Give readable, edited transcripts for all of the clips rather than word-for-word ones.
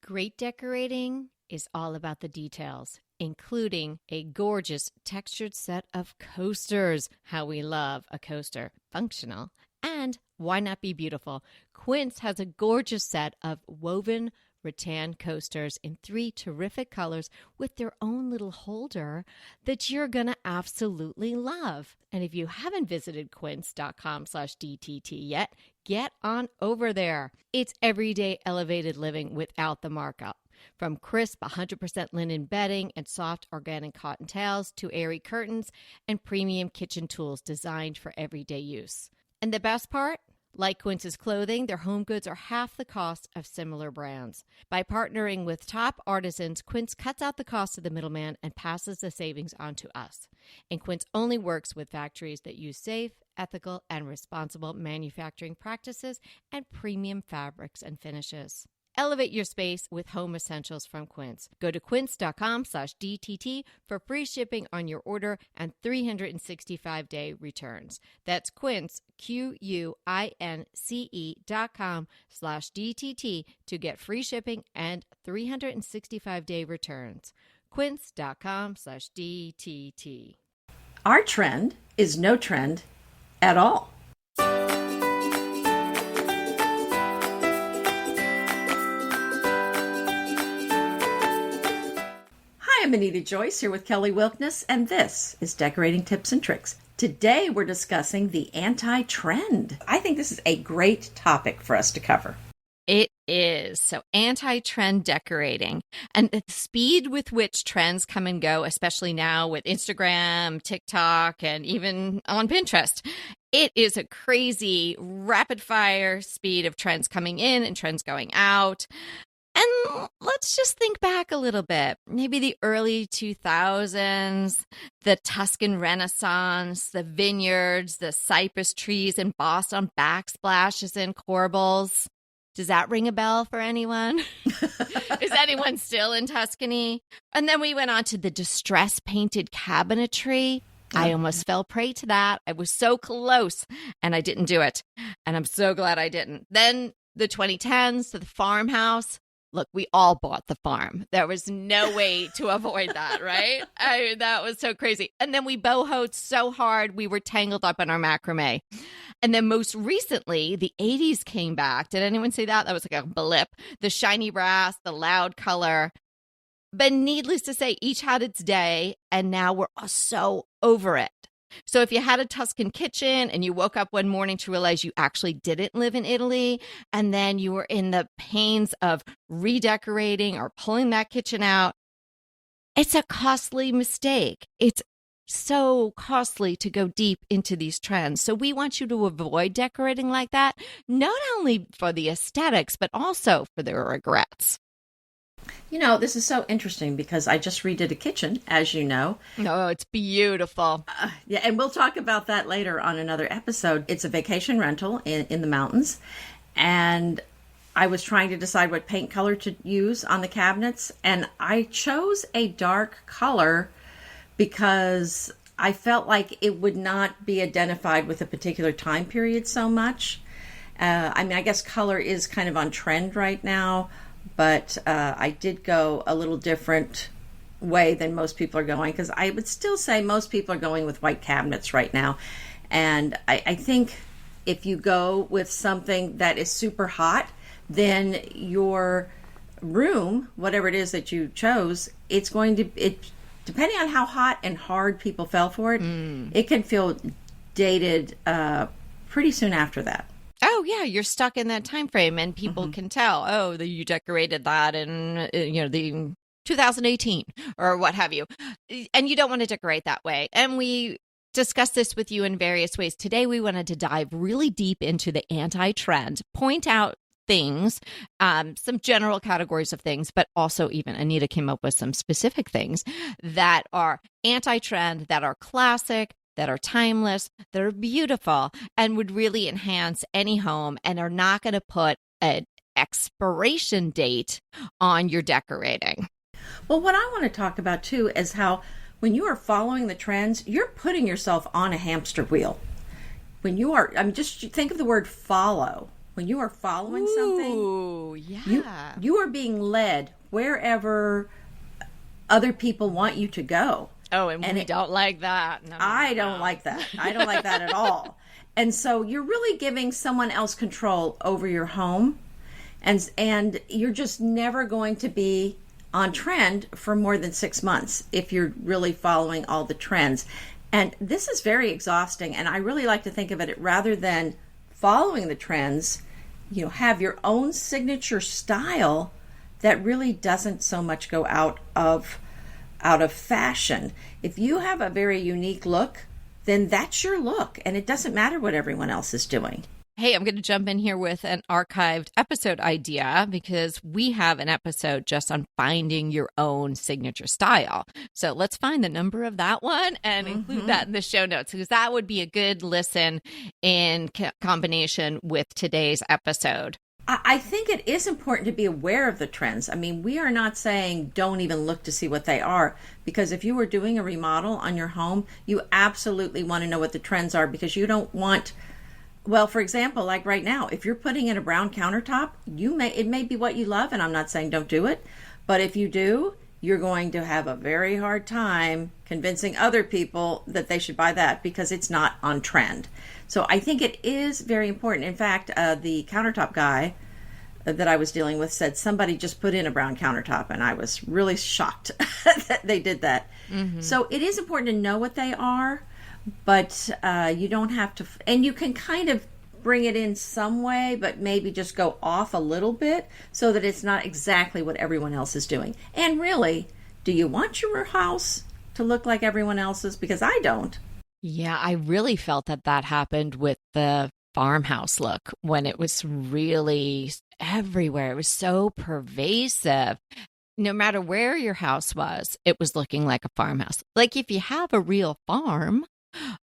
Great decorating is all about the details, including a gorgeous textured set of coasters. How we love a coaster. Functional. And why not be beautiful? Quince has a gorgeous set of woven rattan coasters in 3 terrific colors with their own little holder that you're going to absolutely love. And if you haven't visited quince.com/DTT yet, get on over there. It's everyday elevated living without the markup. From crisp 100% linen bedding and soft organic cotton towels to airy curtains and premium kitchen tools designed for everyday use. And the best part? Like Quince's clothing, their home goods are half the cost of similar brands. By partnering with top artisans, Quince cuts out the cost of the middleman and passes the savings on to us. And Quince only works with factories that use safe, ethical, and responsible manufacturing practices and premium fabrics and finishes. Elevate your space with home essentials from Quince. Go to quince.com/DTT for free shipping on your order and 365-day returns. That's Quince, QUINCE.com/DTT to get free shipping and 365-day returns. Quince.com/DTT. Our trend is no trend at all. I'm Anita Joyce here with Kelly Wilkness, and this is Decorating Tips and Tricks. Today we're discussing the anti-trend. I think this is a great topic for us to cover. It is. So anti-trend decorating and the speed with which trends come and go, especially now with Instagram, TikTok, and even on Pinterest. It is a crazy rapid fire speed of trends coming in and trends going out. And let's just think back a little bit. Maybe the early 2000s, the Tuscan Renaissance, the vineyards, the cypress trees embossed on backsplashes and corbels. Does that ring a bell for anyone? Is anyone still in Tuscany? And then we went on to the distress painted cabinetry. I almost fell prey to that. I was so close and I didn't do it. And I'm so glad I didn't. Then the 2010s to the farmhouse. Look, we all bought the farm. There was no way to avoid that, right? That was so crazy. And then we bohoed so hard, we were tangled up in our macrame. And then most recently, the 80s came back. Did anyone see that? That was like a blip. The shiny brass, the loud color. But needless to say, each had its day, and now we're all so over it. So if you had a Tuscan kitchen and you woke up one morning to realize you actually didn't live in Italy, and then you were in the pains of redecorating or pulling that kitchen out, it's a costly mistake. It's so costly to go deep into these trends. So we want you to avoid decorating like that, not only for the aesthetics, but also for the regrets. You know, this is so interesting because I just redid a kitchen, as you know. Oh, it's beautiful. Yeah, and we'll talk about that later on another episode. It's a vacation rental in the mountains, and I was trying to decide what paint color to use on the cabinets, and I chose a dark color because I felt like it would not be identified with a particular time period so much. I guess color is kind of on trend right now. But I did go a little different way than most people are going, because I would still say most people are going with white cabinets right now. And I think if you go with something that is super hot, then your room, whatever it is that you chose, it's going to, depending on how hot and hard people fell for it, it can feel dated pretty soon after that. Oh, yeah, you're stuck in that time frame, and people can tell, you decorated that in, the 2018 or what have you. And you don't want to decorate that way. And we discussed this with you in various ways. Today, we wanted to dive really deep into the anti-trend, point out things, some general categories of things, but also even Anita came up with some specific things that are anti-trend, that are classic, that are timeless, that are beautiful, and would really enhance any home and are not going to put an expiration date on your decorating. Well, what I want to talk about too is how when you are following the trends, you're putting yourself on a hamster wheel. When you are, just think of the word follow. when you are following something, Ooh, yeah. you are being led wherever other people want you to go. Oh, and we don't like that. No, I don't like that. I don't like that at all. And so you're really giving someone else control over your home, and you're just never going to be on trend for more than 6 months if you're really following all the trends. And this is very exhausting, and I really like to think of it rather than following the trends, have your own signature style that really doesn't so much go out of fashion. If you have a very unique look, then that's your look, and it doesn't matter what everyone else is doing. Hey, I'm going to jump in here with an archived episode idea because we have an episode just on finding your own signature style. So let's find the number of that one and include that in the show notes, because that would be a good listen in combination with today's episode. I think it is important to be aware of the trends. I mean, we are not saying don't even look to see what they are, because if you were doing a remodel on your home, you absolutely want to know what the trends are, because you don't want... Well, for example, like right now, if you're putting in a brown countertop, it may be what you love, and I'm not saying don't do it, but if you do, you're going to have a very hard time convincing other people that they should buy that because it's not on trend. So I think it is very important. In fact, the countertop guy that I was dealing with said somebody just put in a brown countertop, and I was really shocked that they did that. Mm-hmm. So it is important to know what they are. But you don't have to, and you can kind of bring it in some way, but maybe just go off a little bit so that it's not exactly what everyone else is doing. And really, do you want your house to look like everyone else's? Because I don't. Yeah, I really felt that happened with the farmhouse look when it was really everywhere. It was so pervasive. No matter where your house was, it was looking like a farmhouse. Like if you have a real farm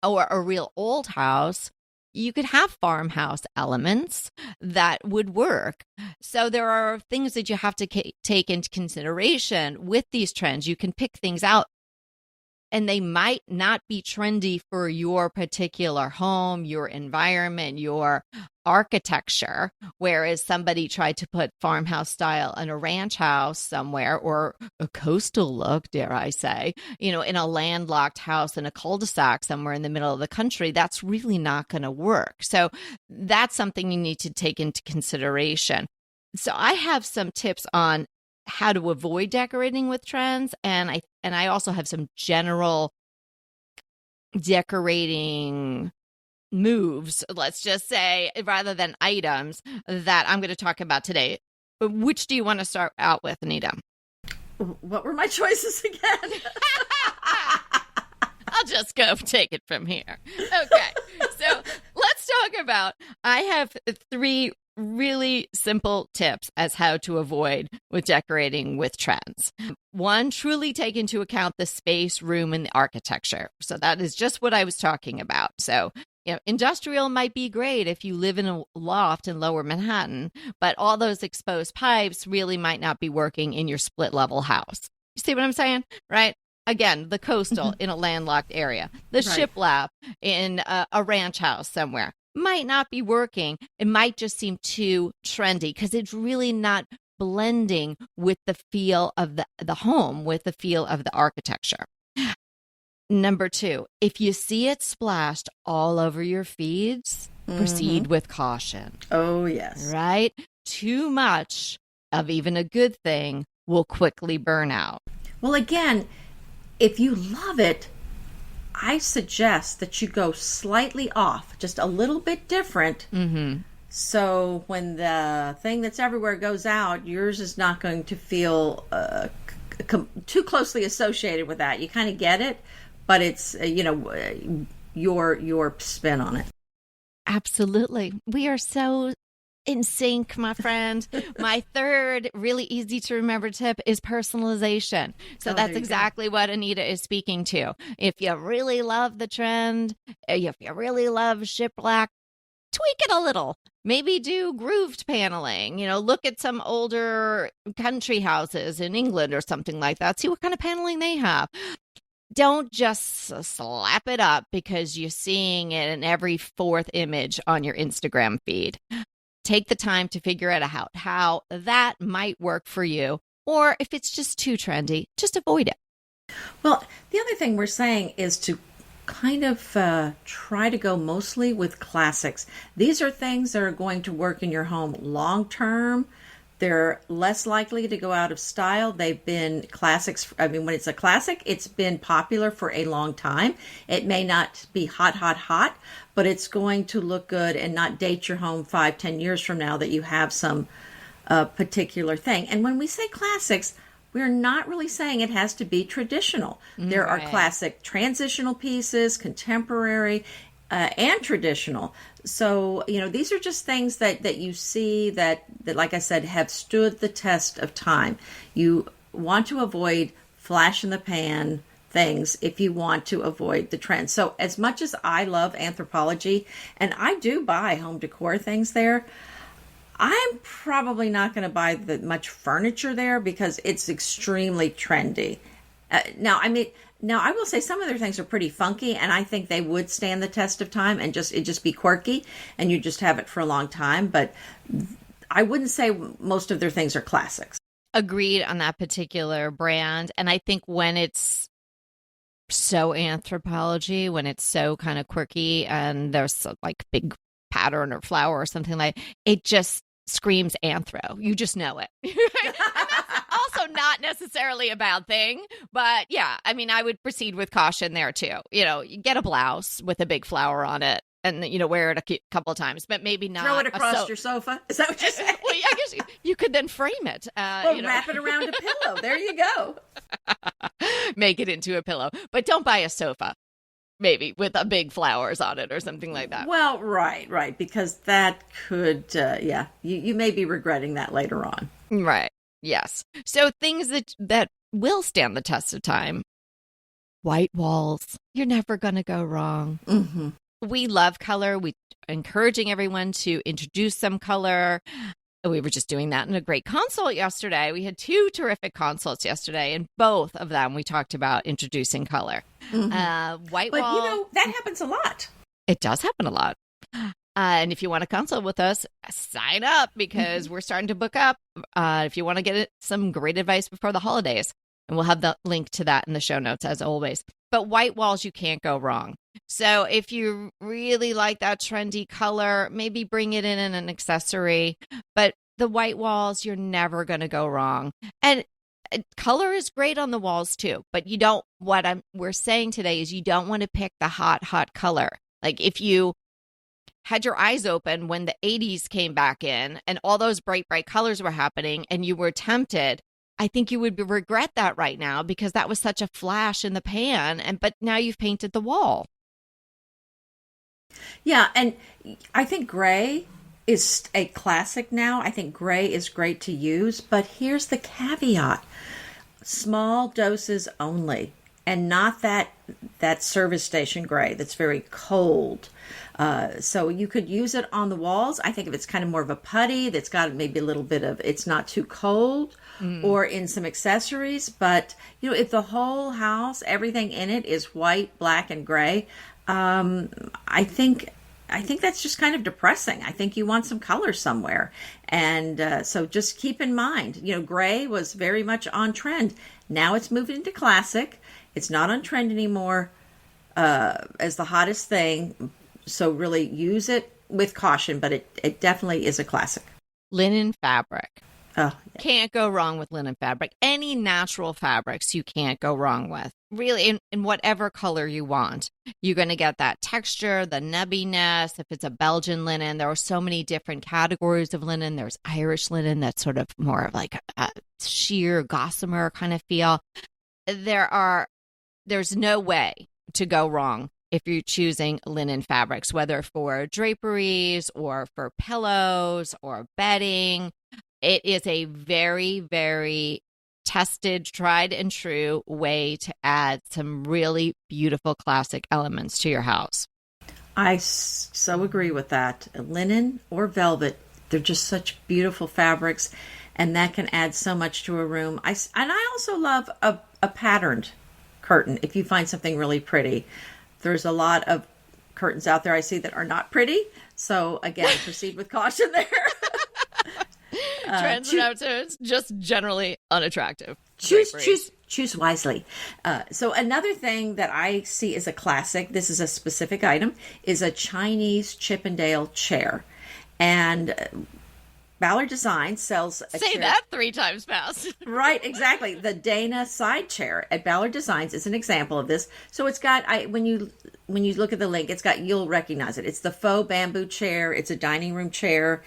or a real old house, you could have farmhouse elements that would work. So there are things that you have to take into consideration with these trends. You can pick things out, and they might not be trendy for your particular home, your environment, your architecture, whereas somebody tried to put farmhouse style in a ranch house somewhere, or a coastal look, dare I say, in a landlocked house in a cul-de-sac somewhere in the middle of the country. That's really not going to work. So that's something you need to take into consideration. So I have some tips on how to avoid decorating with trends, and I also have some general decorating moves, let's just say, rather than items, that I'm going to talk about today. Which do you want to start out with, Anita? What were my choices again? I'll just go take it from here. Okay, so let's talk about, I have 3 really simple tips as how to avoid with decorating with trends. 1, truly take into account the space, room, and the architecture. So that is just what I was talking about. So, industrial might be great if you live in a loft in Lower Manhattan, but all those exposed pipes really might not be working in your split level house. You see what I'm saying? Right? Again, the coastal in a landlocked area, the shiplap in a ranch house somewhere might not be working. It might just seem too trendy because it's really not blending with the feel of the home, with the feel of the architecture. Number 2, if you see it splashed all over your feeds, proceed with caution. Oh, yes. Right? Too much of even a good thing will quickly burn out. Well, again, if you love it, I suggest that you go slightly off, just a little bit different. Mm-hmm. So when the thing that's everywhere goes out, yours is not going to feel too closely associated with that. You kind of get it, but it's, your spin on it. Absolutely. We are so in sync, my friend. My 3rd really easy to remember tip is personalization. So that's exactly what Anita is speaking to. If you really love the trend, if you really love shiplap, tweak it a little. Maybe do grooved paneling. Look at some older country houses in England or something like that. See what kind of paneling they have. Don't just slap it up because you're seeing it in every 4th image on your Instagram feed. take the time to figure out how that might work for you. Or if it's just too trendy, just avoid it. Well, the other thing we're saying is to kind of try to go mostly with classics. These are things that are going to work in your home long term. They're less likely to go out of style. They've been classics. I mean, when it's a classic, it's been popular for a long time. It may not be hot, hot, hot, but it's going to look good and not date your home 5-10 years from now that you have some particular thing. And when we say classics, we're not really saying it has to be traditional. There are classic transitional pieces, contemporary, and traditional. So, these are just things that you see that, like I said, have stood the test of time. You want to avoid flash in the pan things if you want to avoid the trend. So as much as I love Anthropologie, and I do buy home decor things there, I'm probably not going to buy much furniture there because it's extremely trendy. Now, I will say some of their things are pretty funky, and I think they would stand the test of time and just be quirky, and you just have it for a long time. But I wouldn't say most of their things are classics. Agreed on that particular brand. And I think when it's so Anthropologie, when it's so kind of quirky and there's like big pattern or flower or something like it, just screams anthro. You just know it. And that's also not necessarily a bad thing, but yeah, I mean, I would proceed with caution there too. You get a blouse with a big flower on it and wear it a couple of times, but maybe not throw it across your sofa. Is that what you're saying? Well, I guess you could then frame it. Wrap it around a pillow. There you go. Make it into a pillow, but don't buy a sofa. Maybe with a big flowers on it or something like that. Well, right. Because that could, you may be regretting that later on. Right. Yes. So things that will stand the test of time. White walls. You're never going to go wrong. Mm-hmm. We love color. We encouraging everyone to introduce some color. We were just doing that in a great consult yesterday. We had 2 terrific consults yesterday, and both of them we talked about introducing color. Mm-hmm. White wall. But that happens a lot. It does happen a lot. And if you want to consult with us, sign up because we're starting to book up. If you want to get some great advice before the holidays, and we'll have the link to that in the show notes as always. But white walls, you can't go wrong. So if you really like that trendy color, maybe bring it in an accessory. But the white walls, you're never going to go wrong. And color is great on the walls too. But we're saying today is you don't want to pick the hot color. Like if you had your eyes open when the 80s came back in and all those bright colors were happening and you were tempted, I think you would regret that right now because that was such a flash in the pan. But now you've painted the wall. Yeah, and I think gray is a classic now. I think gray is great to use, but here's the caveat. Small doses only, and not that service station gray that's very cold. So you could use it on the walls. I think if it's kind of more of a putty that's got maybe a little bit of, it's not too cold, or in some accessories. But, if the whole house, everything in it is white, black, and gray, I think that's just kind of depressing. I think you want some color somewhere. And so just keep in mind, gray was very much on trend. Now it's moving into classic. It's not on trend anymore as the hottest thing. So really use it with caution, but it definitely is a classic. Linen fabric. Oh, yeah. Can't go wrong with linen fabric. Any natural fabrics you can't go wrong with. Really, in whatever color you want. You're going to get that texture, the nubbiness. If it's a Belgian linen, there are so many different categories of linen. There's Irish linen that's sort of more like a sheer gossamer kind of feel. There's no way to go wrong if you're choosing linen fabrics, whether for draperies or for pillows or bedding. It is a very, very tested, tried and true way to add some really beautiful classic elements to your house. I so agree with that. Linen or velvet, they're just such beautiful fabrics, and that can add so much to a room. I also love a patterned curtain if you find something really pretty. There's a lot of curtains out there I see that are not pretty. So again, proceed with caution there. trends and outfits, just generally unattractive. Choose wisely. So another thing that I see as a classic, this is a specific item, is a Chinese Chippendale chair. And Ballard Design sells a Say chair. that 3 times fast. Right, exactly. The Dana side chair at Ballard Designs is an example of this. So it's got, when you look at the link, you'll recognize it. It's the faux bamboo chair. It's a dining room chair.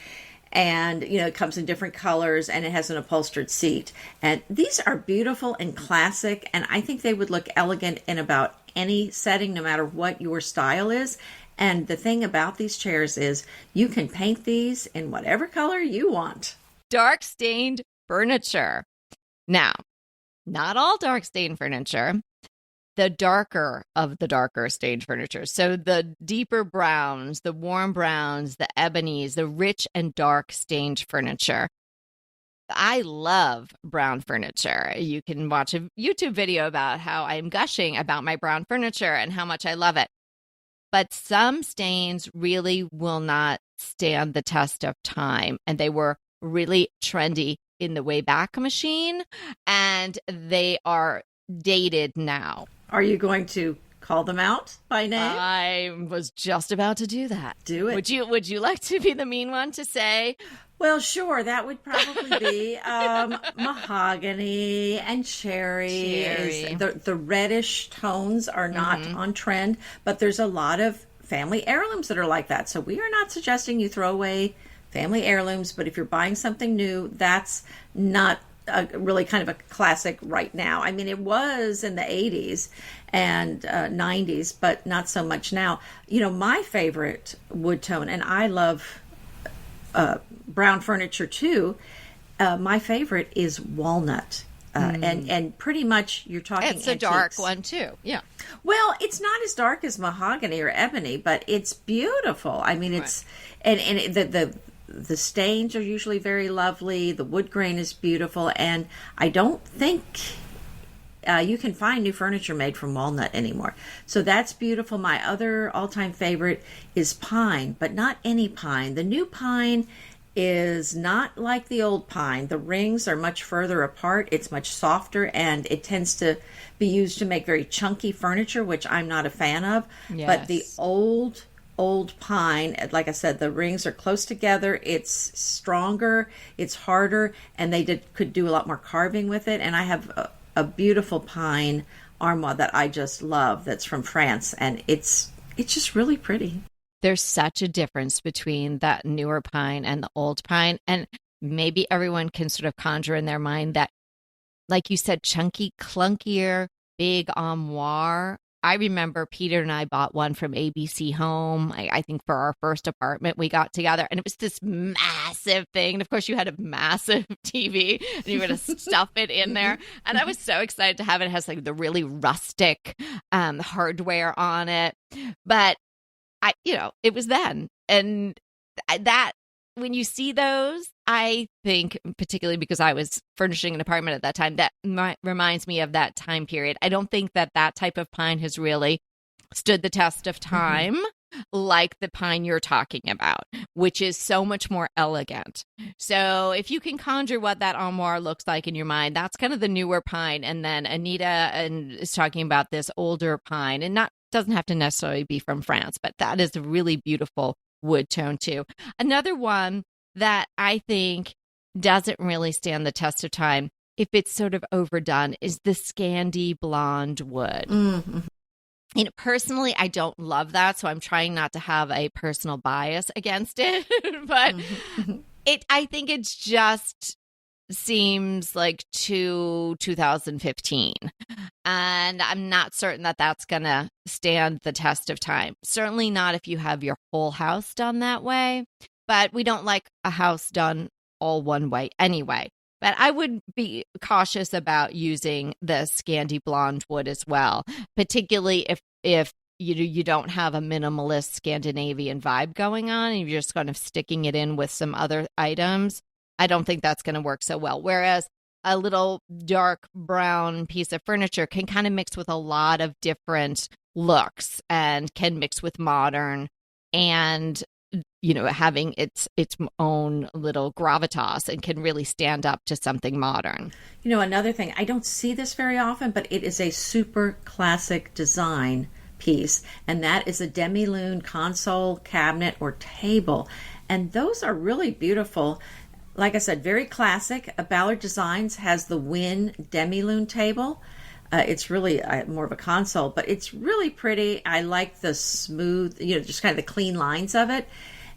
And, it comes in different colors, and it has an upholstered seat. And these are beautiful and classic, and I think they would look elegant in about any setting, no matter what your style is. And the thing about these chairs is you can paint these in whatever color you want. Dark stained furniture. Now, not all dark stained furniture. The darker of the darker stained furniture. So the deeper browns, the warm browns, the ebonies, the rich and dark stained furniture. I love brown furniture. You can watch a YouTube video about how I'm gushing about my brown furniture and how much I love it. But some stains really will not stand the test of time. And they were really trendy in the Wayback Machine, and they are dated now. Are you going to call them out by name? I was just about to do that. Do it. Would you like to be the mean one to say? Well, sure. That would probably be mahogany and cherry. The reddish tones are not on trend, but there's a lot of family heirlooms that are like that. So we are not suggesting you throw away family heirlooms, but if you're buying something new, that's not really kind of a classic right now. I mean, it was in the 80s and 90s, but not so much now. My favorite wood tone, and I love brown furniture too, my favorite is walnut. And pretty much you're talking It's a antiques. dark one too. Yeah. Well, it's not as dark as mahogany or ebony, but it's beautiful. I mean, it's the stains are usually very lovely. The wood grain is beautiful, and I don't think you can find new furniture made from walnut anymore. So that's beautiful. My other all-time favorite is pine, but not any pine. The new pine is not like the old pine. The rings are much further apart. It's much softer, and it tends to be used to make very chunky furniture, which I'm not a fan of. Yes. But the old pine, like I said, the rings are close together. It's stronger, it's harder, and they could do a lot more carving with it. And I have a beautiful pine armoire that I just love that's from France, and it's just really pretty. There's such a difference between that newer pine and the old pine, and maybe everyone can sort of conjure in their mind that, like you said, chunky, clunkier, big armoire. I remember Peter and I bought one from ABC Home, I think for our first apartment we got together, and it was this massive thing. And of course, you had a massive TV, and you were going to stuff it in there. And I was so excited to have it. It has like the really rustic hardware on it. But it was then. And that, when you see those, I think, particularly because I was furnishing an apartment at that time, that reminds me of that time period. I don't think that type of pine has really stood the test of time like the pine you're talking about, which is so much more elegant. So if you can conjure what that armoire looks like in your mind, that's kind of the newer pine. And then Anita is talking about this older pine, and doesn't have to necessarily be from France, but that is a really beautiful wood tone too. Another one that I think doesn't really stand the test of time, if it's sort of overdone, is the Scandi blonde wood. Mm-hmm. Personally, I don't love that, so I'm trying not to have a personal bias against it. But I think it's just seems like 2015, and I'm not certain that that's gonna stand the test of time. Certainly not if you have your whole house done that way, but we don't like a house done all one way anyway. But I would be cautious about using the Scandi blonde wood as well, particularly if you don't have a minimalist Scandinavian vibe going on and you're just kind of sticking it in with some other items. I don't think that's going to work so well. Whereas a little dark brown piece of furniture can kind of mix with a lot of different looks and can mix with modern and having its own little gravitas and can really stand up to something modern. Another thing, I don't see this very often, but it is a super classic design piece, and that is a demi-lune console, cabinet, or table. And those are really beautiful. Like I said, very classic. Ballard Designs has the Win demi-lune table. It's really more of a console, but it's really pretty. I like the smooth, just kind of the clean lines of it.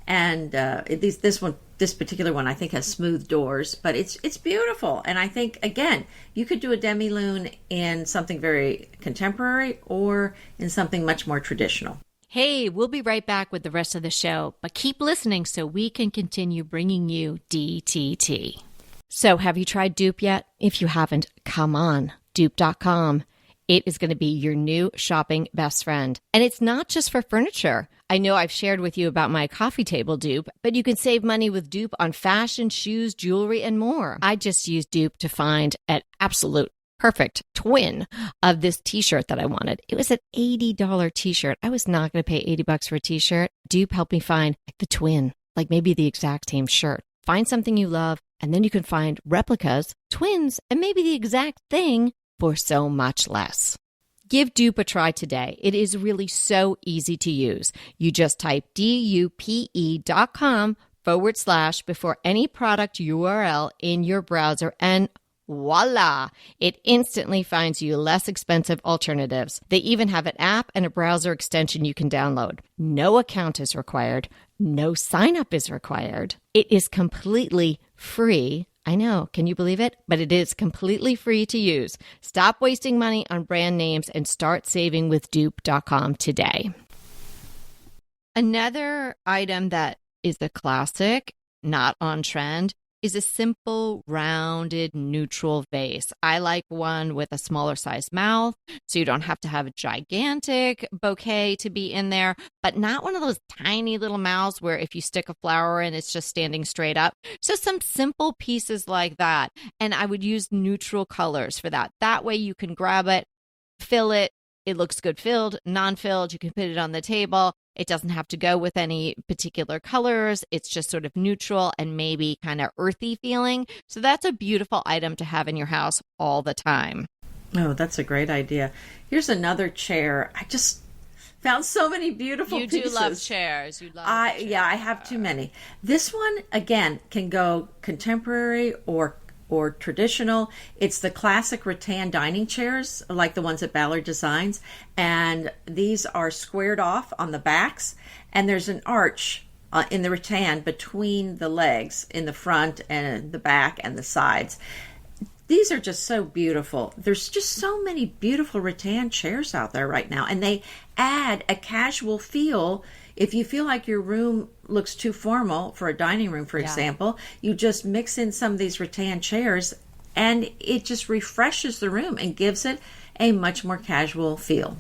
And this particular one, I think, has smooth doors, but it's beautiful. And I think, again, you could do a demi-lune in something very contemporary or in something much more traditional. Hey, we'll be right back with the rest of the show, but keep listening so we can continue bringing you DTT. So have you tried Dupe yet? If you haven't, come on, dupe.com. It is going to be your new shopping best friend. And it's not just for furniture. I know I've shared with you about my coffee table dupe, but you can save money with Dupe on fashion, shoes, jewelry, and more. I just used Dupe to find an absolute perfect twin of this t-shirt that I wanted. It was an $80 t-shirt. I was not going to pay $80 for a t-shirt. Dupe helped me find the twin, like maybe the exact same shirt. Find something you love, and then you can find replicas, twins, and maybe the exact thing for so much less. Give Dupe a try today. It is really so easy to use. You just type dupe.com / before any product URL in your browser, and voila! It instantly finds you less expensive alternatives. They even have an app and a browser extension you can download. No account is required. No sign up is required. It is completely free. I know, can you believe it? But it is completely free to use. Stop wasting money on brand names and start saving with dupe.com today. Another item that is a classic, not on trend, is a simple, rounded, neutral vase. I like one with a smaller size mouth, so you don't have to have a gigantic bouquet to be in there, but not one of those tiny little mouths where if you stick a flower in, it's just standing straight up. So some simple pieces like that. And I would use neutral colors for that. That way you can grab it, fill it. It looks good filled, non-filled. You can put it on the table. It doesn't have to go with any particular colors. It's just sort of neutral and maybe kind of earthy feeling. So that's a beautiful item to have in your house all the time. Oh, that's a great idea. Here's another chair. I just found so many beautiful pieces. You do love chairs. You love chairs. Yeah, I have too many. This one, again, can go contemporary or traditional. It's the classic rattan dining chairs, like the ones at Ballard Designs. And these are squared off on the backs. And there's an arch in the rattan between the legs in the front and the back and the sides. These are just so beautiful. There's just so many beautiful rattan chairs out there right now. And they add a casual feel. If you feel like your room looks too formal for a dining room, for example, you just mix in some of these rattan chairs and it just refreshes the room and gives it a much more casual feel.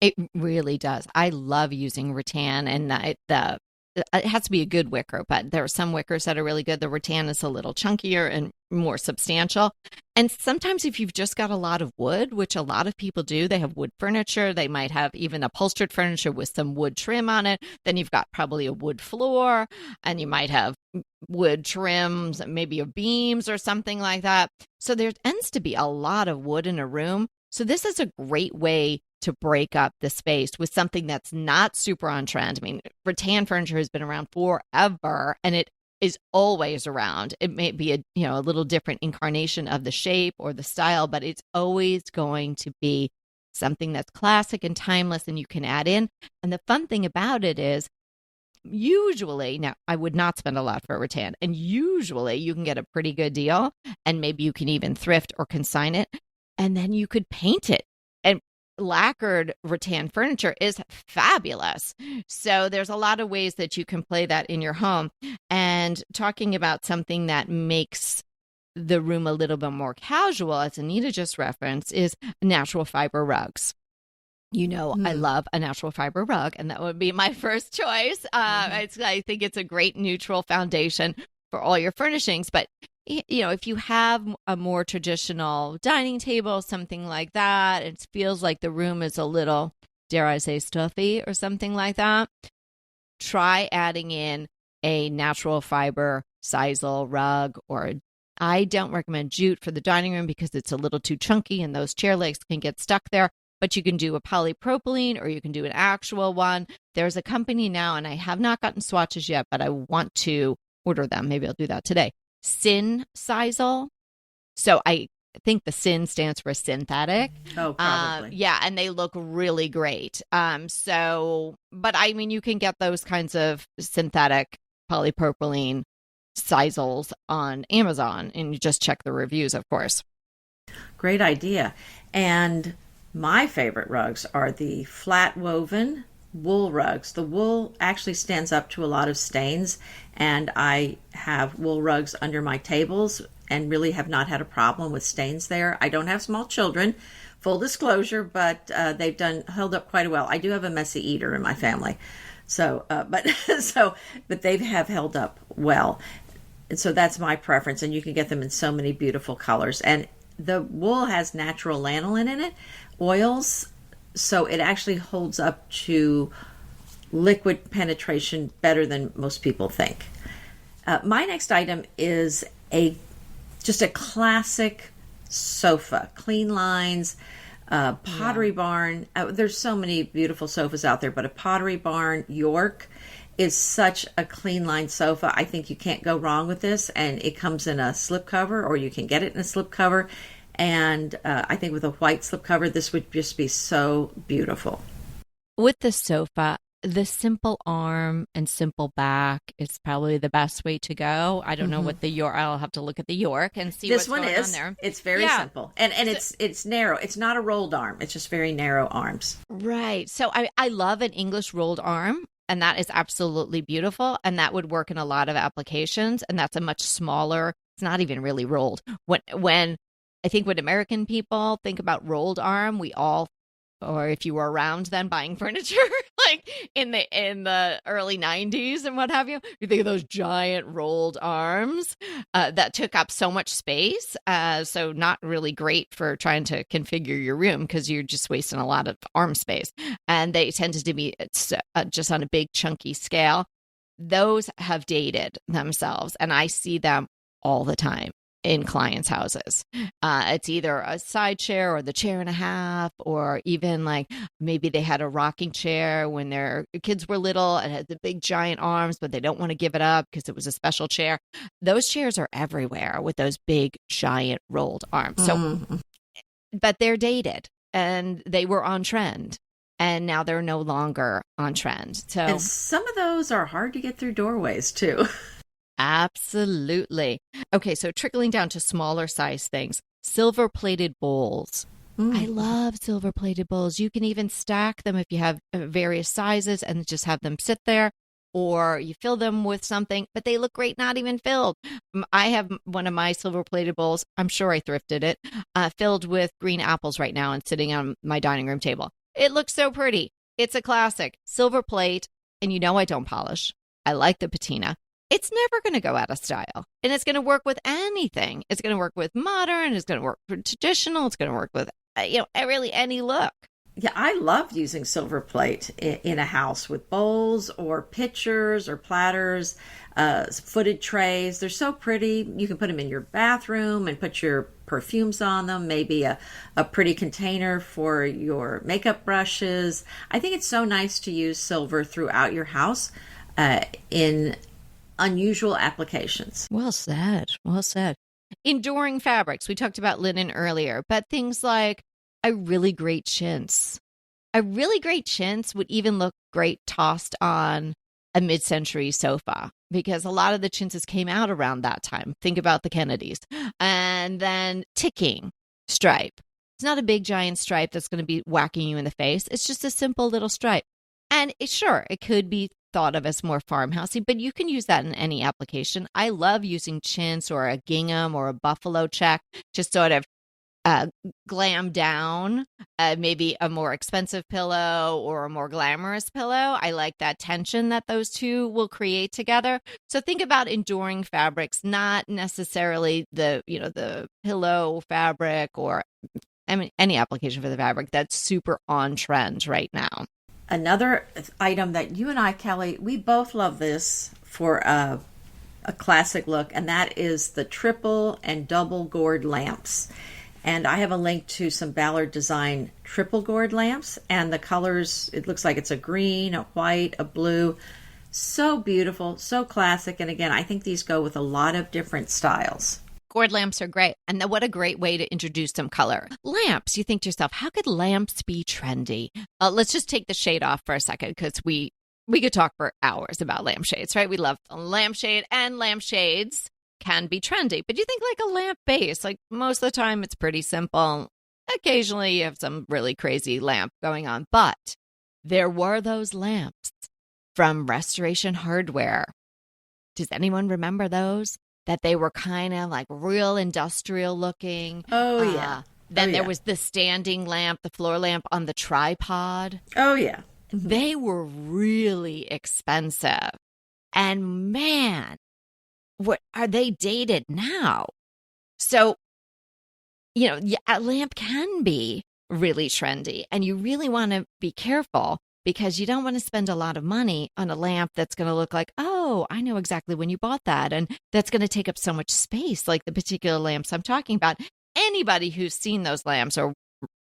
It really does. I love using rattan, and it has to be a good wicker, but there are some wickers that are really good. The rattan is a little chunkier and more substantial. And sometimes if you've just got a lot of wood, which a lot of people do, they have wood furniture. They might have even upholstered furniture with some wood trim on it. Then you've got probably a wood floor, and you might have wood trims, maybe of beams or something like that. So there tends to be a lot of wood in a room. So this is a great way to break up the space with something that's not super on trend. I mean, rattan furniture has been around forever, and it is always around. It may be a little different incarnation of the shape or the style, but it's always going to be something that's classic and timeless and you can add in. And the fun thing about it is usually, now I would not spend a lot for a rattan, and usually you can get a pretty good deal, and maybe you can even thrift or consign it, and then you could paint it. And lacquered rattan furniture is fabulous. So there's a lot of ways that you can play that in your home. And talking about something that makes the room a little bit more casual, as Anita just referenced, is natural fiber rugs. I love a natural fiber rug, and that would be my first choice. I think it's a great neutral foundation for all your furnishings. But if you have a more traditional dining table, something like that, it feels like the room is a little, dare I say, stuffy or something like that, try adding in a natural fiber sisal rug, or I don't recommend jute for the dining room because it's a little too chunky and those chair legs can get stuck there. But you can do a polypropylene or you can do an actual one. There's a company now, and I have not gotten swatches yet, but I want to order them. Maybe I'll do that today. Syn Sisal. So I think the Syn stands for synthetic. Oh, probably. Yeah, and they look really great. But I mean, you can get those kinds of synthetic polypropylene sisals on Amazon, and you just check the reviews, of course. Great idea. And my favorite rugs are the flat woven wool rugs. The wool actually stands up to a lot of stains, and I have wool rugs under my tables and really have not had a problem with stains there. I don't have small children, full disclosure, but they've held up quite well. I do have a messy eater in my family, but they have held up well. And so that's my preference, and you can get them in so many beautiful colors. And the wool has natural lanolin in it, oils, so it actually holds up to liquid penetration better than most people think. My next item is just a classic sofa, clean lines, Pottery Barn. There's so many beautiful sofas out there, but a Pottery Barn York is such a clean line sofa. I think you can't go wrong with this, and it comes in a slipcover, or you can get it in a slipcover. And I think with a white slipcover, this would just be so beautiful. With the sofa, the simple arm and simple back is probably the best way to go. I don't know what the York. I'll have to look at the York and see what's going on there. It's very simple, and it's narrow. It's not a rolled arm. It's just very narrow arms. Right. So I love an English rolled arm. And that is absolutely beautiful. And that would work in a lot of applications. And that's a much smaller, it's not even really rolled. When I think when American people think about rolled arm, we all, or if you were around then buying furniture, like in the early 90s and what have you, you think of those giant rolled arms that took up so much space. So not really great for trying to configure your room because you're just wasting a lot of arm space. And they tended to be just on a big chunky scale. Those have dated themselves, and I see them all the time in clients' houses. It's either a side chair or the chair and a half, or even like maybe they had a rocking chair when their kids were little and had the big giant arms, but they don't want to give it up because it was a special chair. Those chairs are everywhere with those big giant rolled arms. So, but they're dated and they were on trend. And now they're no longer on trend. So, and some of those are hard to get through doorways too. Absolutely. Okay, so trickling down to smaller size things, silver plated bowls. I love silver plated bowls. You can even stack them if you have various sizes and just have them sit there, or you fill them with something, but they look great not even filled. I have one of my silver plated bowls, I'm sure I thrifted it, filled with green apples right now and sitting on my dining room table. It looks so pretty. It's a classic. Silver plate, and you know I don't polish. I like the patina. It's never going to go out of style, and it's going to work with anything. It's going to work with modern. It's going to work with traditional. It's going to work with, really any look. Yeah, I love using silver plate in a house with bowls or pitchers or platters, footed trays. They're so pretty. You can put them in your bathroom and put your perfumes on them, maybe a pretty container for your makeup brushes. I think it's so nice to use silver throughout your house in unusual applications. Well said. Well said. Enduring fabrics. We talked about linen earlier, but things like a really great chintz. A really great chintz would even look great tossed on a mid-century sofa, because a lot of the chintzes came out around that time. Think about the Kennedys. And then ticking stripe. It's not a big giant stripe that's going to be whacking you in the face. It's just a simple little stripe. And it could be thought of as more farmhousey, but you can use that in any application. I love using chintz or a gingham or a buffalo check to sort of glam down maybe a more expensive pillow or a more glamorous pillow. I like that tension that those two will create together. So think about enduring fabrics, not necessarily the pillow fabric or any application for the fabric that's super on trend right now. Another item that you and I, Kelly, we both love this for a classic look, and that is the triple and double gourd lamps. And I have a link to some Ballard Design triple gourd lamps, and the colors, it looks like it's a green, a white, a blue. So beautiful, so classic. And again, I think these go with a lot of different styles. Gourd lamps are great. And what a great way to introduce some color. Lamps, you think to yourself, how could lamps be trendy? Let's just take the shade off for a second, because we could talk for hours about lampshades, right? We love a lampshade, and lampshades can be trendy. But you think like a lamp base, like most of the time it's pretty simple. Occasionally you have some really crazy lamp going on. But there were those lamps from Restoration Hardware. Does anyone remember those? That they were kind of like real industrial looking. Oh, yeah. Then there was the standing lamp, the floor lamp on the tripod. Oh, yeah. They were really expensive. And man, what are they dated now? So, a lamp can be really trendy, and you really want to be careful, because you don't want to spend a lot of money on a lamp that's going to look like, oh, I know exactly when you bought that. And that's going to take up so much space, like the particular lamps I'm talking about. Anybody who's seen those lamps or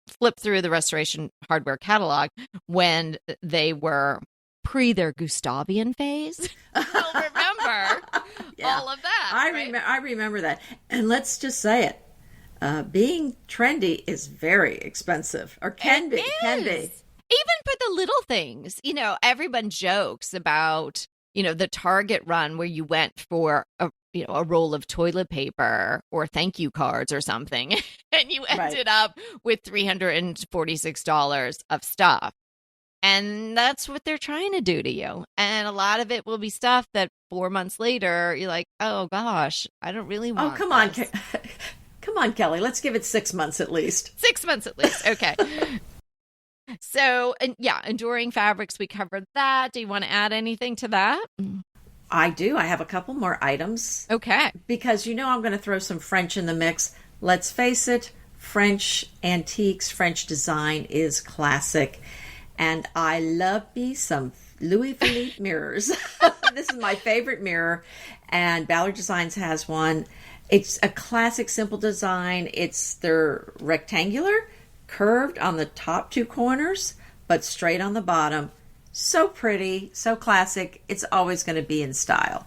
flipped through the Restoration Hardware catalog when they were pre their Gustavian phase, will remember all of that. I remember that. And let's just say it. Being trendy is very expensive, or can be. Even for the little things, everyone jokes about, the Target run where you went for a roll of toilet paper or thank you cards or something, and you ended up with $346 of stuff. And that's what they're trying to do to you. And a lot of it will be stuff that 4 months later, you're like, oh gosh, I don't really want come on. Come on, Kelly. Let's give it 6 months at least. 6 months at least. Okay. So, enduring fabrics, we covered that. Do you want to add anything to that? I do. I have a couple more items. Okay. Because I'm going to throw some French in the mix. Let's face it, French antiques, French design is classic. And I love me some Louis Philippe mirrors. This is my favorite mirror, and Ballard Designs has one. It's a classic, simple design. They're rectangular, curved on the top two corners, but straight on the bottom. So pretty, so classic. It's always going to be in style.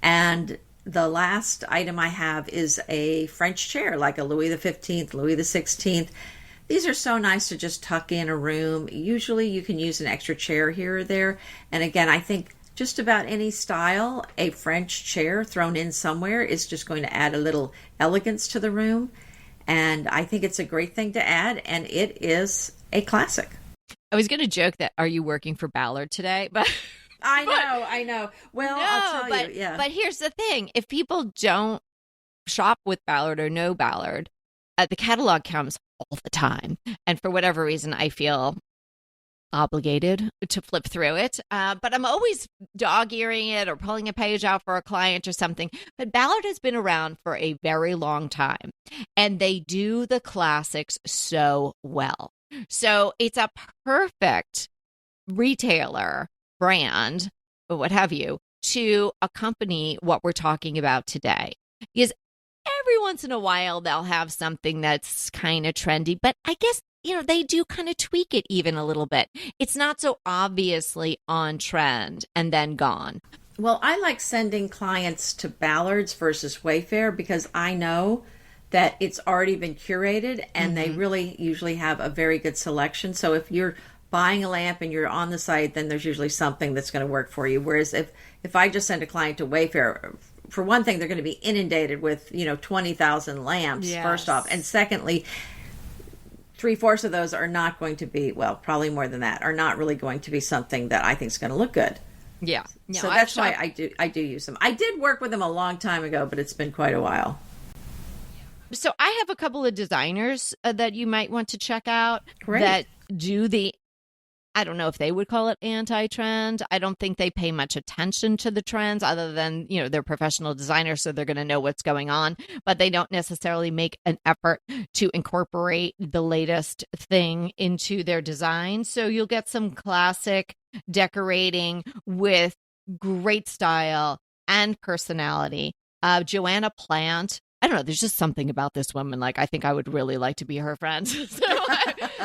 And the last item I have is a French chair, like a Louis XV, Louis XVI. These are so nice to just tuck in a room. Usually you can use an extra chair here or there. And again, I think just about any style, a French chair thrown in somewhere is just going to add a little elegance to the room. And I think it's a great thing to add, and it is a classic. I was going to joke that, are you working for Ballard today? But I know. Well, no, I'll tell you, yeah. But here's the thing. If people don't shop with Ballard or know Ballard, the catalog comes all the time. And for whatever reason, I feel obligated to flip through it. But I'm always dog-earing it or pulling a page out for a client or something. But Ballard has been around for a very long time, and they do the classics so well. So it's a perfect retailer, brand, or what have you, to accompany what we're talking about today. Because every once in a while, they'll have something that's kind of trendy, but I guess they do kind of tweak it even a little bit. It's not so obviously on trend and then gone. Well, I like sending clients to Ballard's versus Wayfair because I know that it's already been curated and they really usually have a very good selection. So if you're buying a lamp and you're on the site, then there's usually something that's going to work for you. Whereas if I just send a client to Wayfair, for one thing, they're going to be inundated with, 20,000 lamps, first off. And secondly, 3/4 of those are not going to be, well, probably more than that, are not really going to be something that I think is going to look good. Yeah. No, so that's why I do use them. I did work with them a long time ago, but it's been quite a while. So I have a couple of designers that you might want to check out. Great. That do the I don't know if they would call it anti-trend. I don't think they pay much attention to the trends other than, they're professional designers, so they're going to know what's going on, but they don't necessarily make an effort to incorporate the latest thing into their design. So you'll get some classic decorating with great style and personality. Joanna Plant, I don't know, there's just something about this woman. Like, I think I would really like to be her friend. So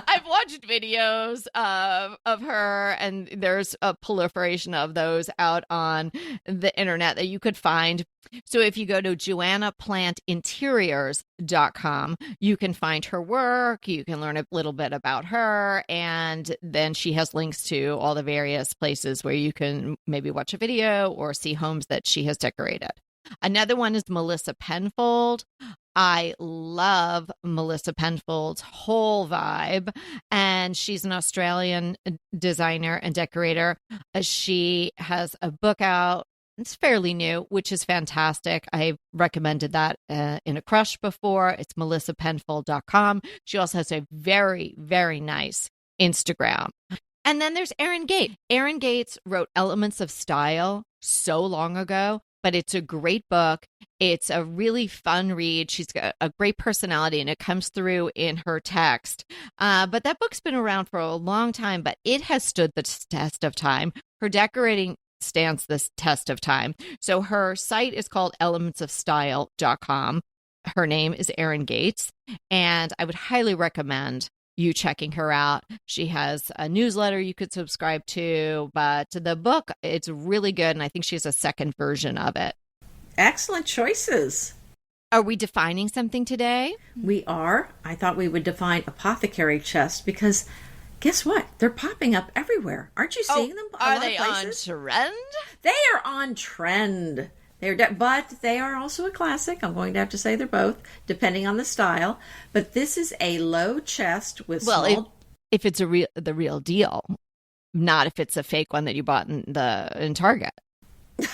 I've watched videos of her, and there's a proliferation of those out on the internet that you could find. So if you go to joannaplantinteriors.com, you can find her work, you can learn a little bit about her, and then she has links to all the various places where you can maybe watch a video or see homes that she has decorated. Another one is Melissa Penfold. I love Melissa Penfold's whole vibe, and she's an Australian designer and decorator. She has a book out. It's fairly new, which is fantastic. I recommended that in a crush before. It's melissapenfold.com. She also has a very, very nice Instagram. And then there's Erin Gates. Erin Gates wrote Elements of Style so long ago, but it's a great book. It's a really fun read. She's got a great personality, and it comes through in her text. But that book's been around for a long time, but it has stood the test of time. Her decorating stands this test of time. So her site is called elementsofstyle.com. Her name is Erin Gates, and I would highly recommend you checking her out. She has a newsletter you could subscribe to, but the book, it's really good, and I think she has a second version of it. Excellent choices. Are we defining something today? We are. I thought we would define apothecary chest because guess what? They're popping up everywhere. Aren't you seeing them? Are they on trend? They are on trend. But they are also a classic. I'm going to have to say they're both, depending on the style. But this is a low chest with small... if it's the real deal, not if it's a fake one that you bought in Target.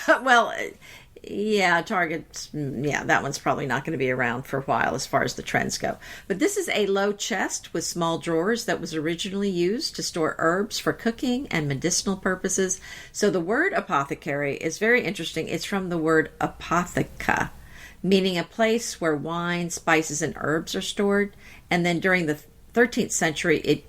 Well, yeah, Target, that one's probably not going to be around for a while as far as the trends go. But this is a low chest with small drawers that was originally used to store herbs for cooking and medicinal purposes. So the word apothecary is very interesting. It's from the word apotheca, meaning a place where wine, spices, and herbs are stored. And then during the 13th century,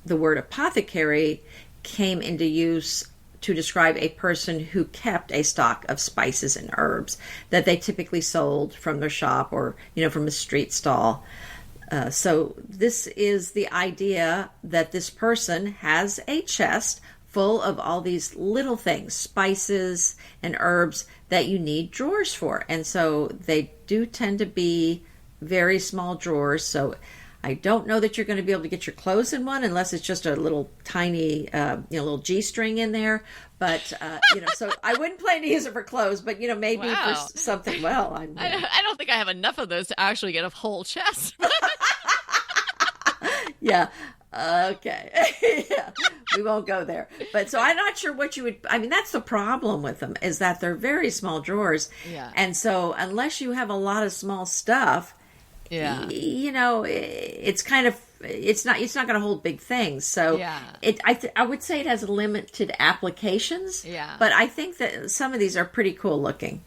the word apothecary came into use to describe a person who kept a stock of spices and herbs that they typically sold from their shop or, from a street stall. So this is the idea that this person has a chest full of all these little things, spices and herbs that you need drawers for. And so they do tend to be very small drawers. So I don't know that you're going to be able to get your clothes in one unless it's just a little tiny, little G-string in there. But, so I wouldn't plan to use it for clothes, but, maybe for something. Well, I don't think I have enough of those to actually get a whole chest. Yeah. Okay. Yeah. We won't go there. But so I'm not sure what you would, that's the problem with them is that they're very small drawers. Yeah. And so unless you have a lot of small stuff, yeah, it's kind of it's not going to hold big things. So yeah, I would say it has limited applications. Yeah, but I think that some of these are pretty cool looking.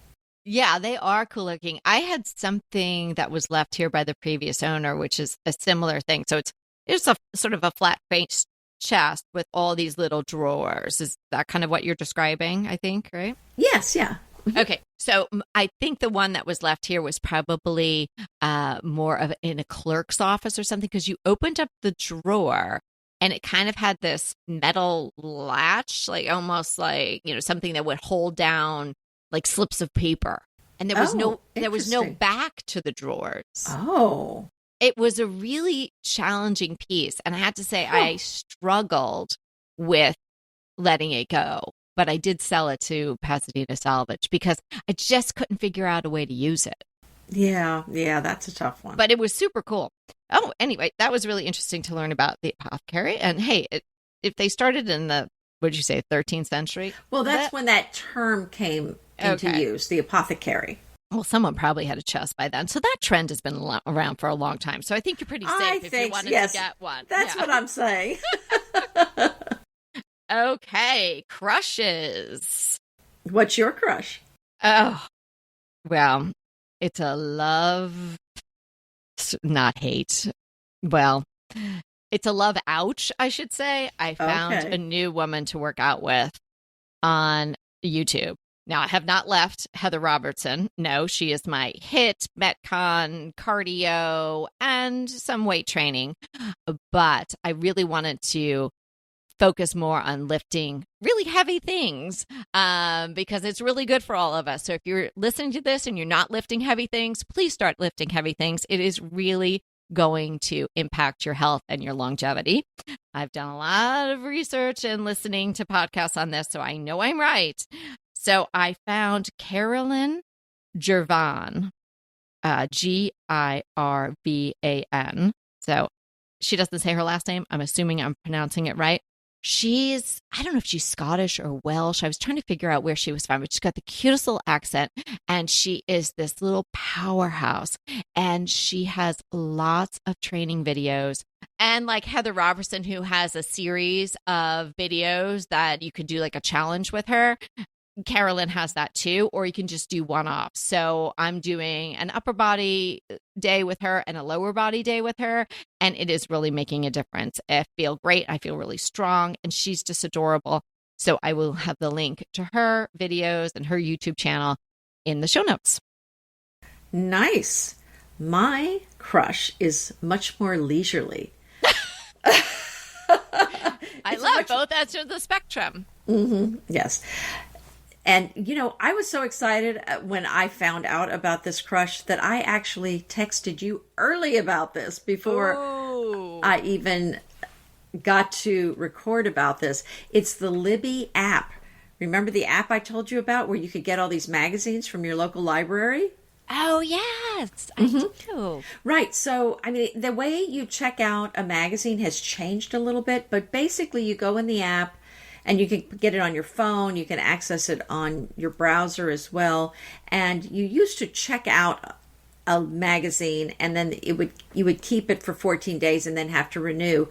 Yeah, they are cool looking. I had something that was left here by the previous owner, which is a similar thing. So it's a sort of a flat face chest with all these little drawers. Is that kind of what you're describing? I think, right? Yes. Yeah. Okay, so I think the one that was left here was probably more of in a clerk's office or something, because you opened up the drawer and it kind of had this metal latch, like almost like, something that would hold down like slips of paper. And there was no back to the drawers. Oh. It was a really challenging piece, and I had to say I struggled with letting it go. But I did sell it to Pasadena Salvage because I just couldn't figure out a way to use it. Yeah, that's a tough one. But it was super cool. Oh, anyway, that was really interesting to learn about the apothecary. And hey, if they started in the, what did you say, 13th century? Well, that's when that term came into use, the apothecary. Well, someone probably had a chest by then. So that trend has been around for a long time. So I think you're pretty safe if you wanted to get one. That's what I'm saying. Okay, crushes. What's your crush? Oh, well, it's a love, not hate. Well, it's a love ouch, I should say. I found Okay. a new woman to work out with on YouTube. Now, I have not left Heather Robertson. No, she is my HIIT, Metcon, cardio, and some weight training. But I really wanted to focus more on lifting really heavy things because it's really good for all of us. So if you're listening to this and you're not lifting heavy things, please start lifting heavy things. It is really going to impact your health and your longevity. I've done a lot of research and listening to podcasts on this, so I know I'm right. So I found Carolyn Girvan, Girvan. So she doesn't say her last name. I'm assuming I'm pronouncing it right. I don't know if she's Scottish or Welsh. I was trying to figure out where she was from, but she's got the cutest little accent, and she is this little powerhouse, and she has lots of training videos. And like Heather Robertson, who has a series of videos that you could do like a challenge with her, Carolyn has that too, or you can just do one-off. So I'm doing an upper body day with her and a lower body day with her, and it is really making a difference. I feel great. I feel really strong, and she's just adorable. So I will have the link to her videos and her YouTube channel in the show notes. Nice. My crush is much more leisurely. I love both ends of the spectrum. Mm-hmm. Yes. And, I was so excited when I found out about this crush that I actually texted you early about this before I even got to record about this. It's the Libby app. Remember the app I told you about where you could get all these magazines from your local library? Oh, yes, I do. Right. So, the way you check out a magazine has changed a little bit, but basically you go in the app, and you can get it on your phone. You can access it on your browser as well. And you used to check out a magazine, and then you would keep it for 14 days and then have to renew.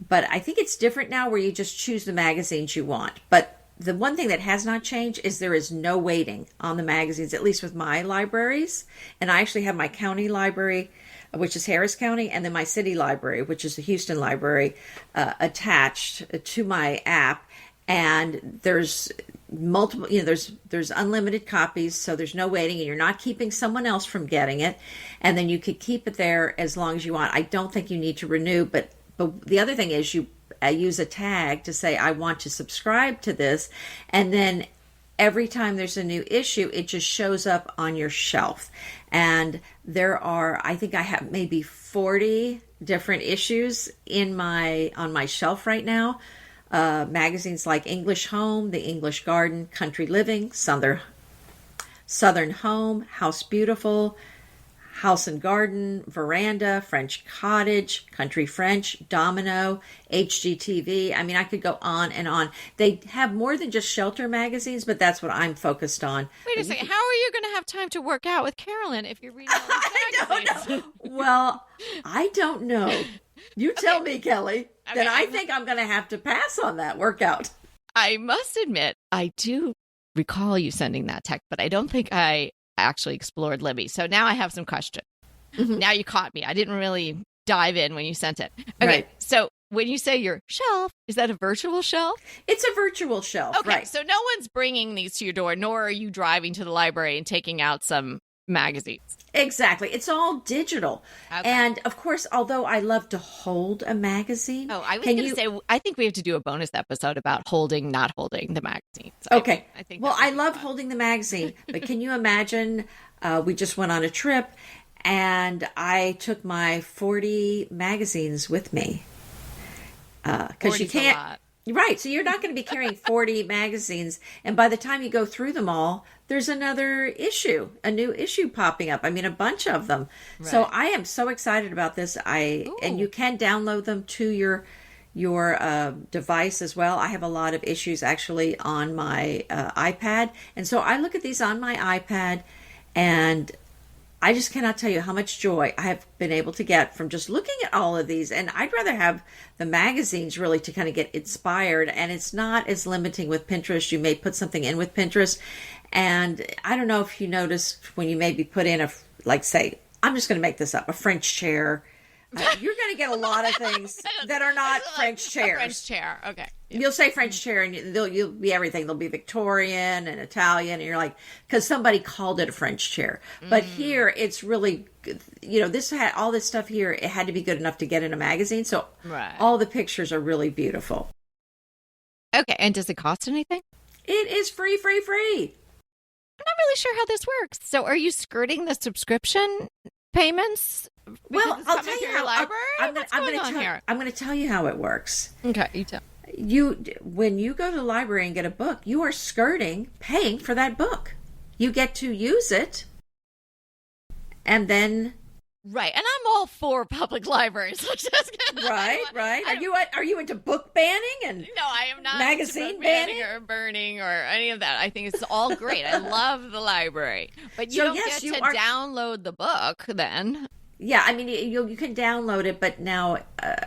But I think it's different now where you just choose the magazines you want. But the one thing that has not changed is there is no waiting on the magazines, at least with my libraries. And I actually have my county library, which is Harris County, and then my city library, which is the Houston library, attached to my app. And there's multiple, there's unlimited copies, so there's no waiting, and you're not keeping someone else from getting it. And then you could keep it there as long as you want. I don't think you need to renew, but the other thing is you use a tag to say, I want to subscribe to this. And then every time there's a new issue, it just shows up on your shelf. And I think I have maybe 40 different issues on my shelf right now. Magazines like English Home, The English Garden, Country Living, Southern Home, House Beautiful, House and Garden, Veranda, French Cottage, Country French, Domino, HGTV. I could go on and on. They have more than just shelter magazines, but that's what I'm focused on. Wait a second. How are you going to have time to work out with Carolyn if you're reading all these magazines? I don't know. Well, I don't know. You tell me, Kelly. Okay, Then I think I'm going to have to pass on that workout. I must admit, I do recall you sending that text, but I don't think I actually explored Libby. So now I have some questions. Mm-hmm. Now you caught me. I didn't really dive in when you sent it. Okay, right. So when you say your shelf, is that a virtual shelf? It's a virtual shelf, okay, right. So no one's bringing these to your door, nor are you driving to the library and taking out some magazines. Exactly. It's all digital. Okay. And of course, although I love to hold a magazine. Oh, I was going to say, I think we have to do a bonus episode about holding, not holding the magazines. Okay. I think well, I love holding the magazine, but can you imagine, we just went on a trip and I took my 40 magazines with me. Because you can't. A lot. Right. So you're not going to be carrying 40 magazines. And by the time you go through them all, there's another issue, a new issue popping up. A bunch of them. Right. So I am so excited about this. And you can download them to your device as well. I have a lot of issues actually on my iPad. And so I look at these on my iPad, and I just cannot tell you how much joy I have been able to get from just looking at all of these. And I'd rather have the magazines really to kind of get inspired. And it's not as limiting with Pinterest. You may put something in with Pinterest. And I don't know if you noticed when you maybe put in like say, I'm just going to make this up, a French chair. You're going to get a lot of things that are not French chairs. French chair, okay. Yeah. You'll say French chair, and you'll be everything. They'll be Victorian and Italian, and you're like, because somebody called it a French chair. But here, it's really, this had all this stuff here. It had to be good enough to get in a magazine, so all the pictures are really beautiful. Okay, and does it cost anything? It is free. I'm not really sure how this works. So, are you skirting the subscription payments? Well, I'll tell you how. I'm going to tell you how it works. Okay, you tell. When you go to the library and get a book, you are skirting paying for that book. You get to use it, and then right. And I'm all for public libraries. Right. Are you into book banning and no? I am not magazine into banning or burning or any of that. I think it's all great. I love the library, but you don't get to download the book then. Yeah, I mean, you can download it, but now,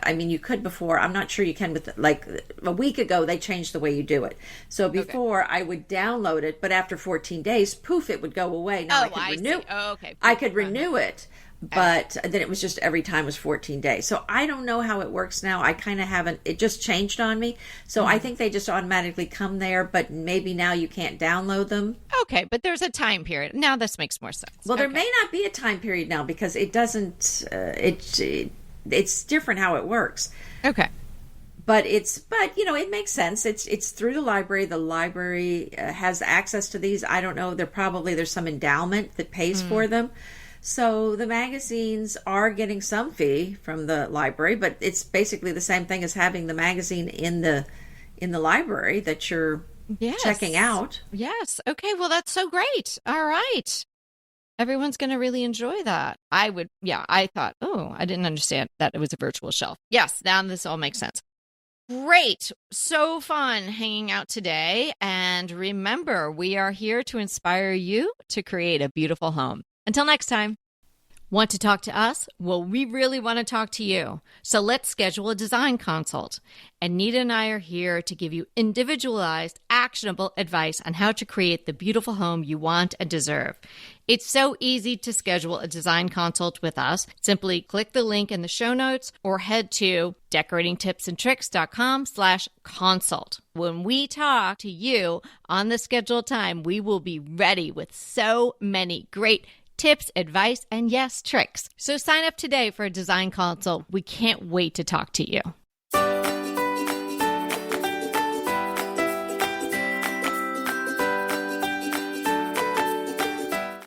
you could before. I'm not sure you can with, like, a week ago, they changed the way you do it. So before, I would download it, but after 14 days, poof, it would go away. Now I could renew. Okay. I could renew it, but then it was just every time was 14 days. So I don't know how it works now. I kind of haven't, it just changed on me. So I think they just automatically come there, but maybe now you can't download them. Okay, but there's a time period. Now this makes more sense. Well, there may not be a time period now because it doesn't, it's different how it works. Okay. But it makes sense. It's through the library. The library has access to these. I don't know. There's some endowment that pays for them. So the magazines are getting some fee from the library, but it's basically the same thing as having the magazine in the library that you're checking out. Yes. Okay. Well, that's so great. All right. Everyone's going to really enjoy that. I thought, I didn't understand that it was a virtual shelf. Yes. Now this all makes sense. Great. So fun hanging out today. And remember, we are here to inspire you to create a beautiful home. Until next time. Want to talk to us? Well, we really want to talk to you. So let's schedule a design consult. Anita and I are here to give you individualized, actionable advice on how to create the beautiful home you want and deserve. It's so easy to schedule a design consult with us. Simply click the link in the show notes or head to decoratingtipsandtricks.com/consult. When we talk to you on the scheduled time, we will be ready with so many great tips, advice, and yes, tricks. So sign up today for a design consult. We can't wait to talk to you.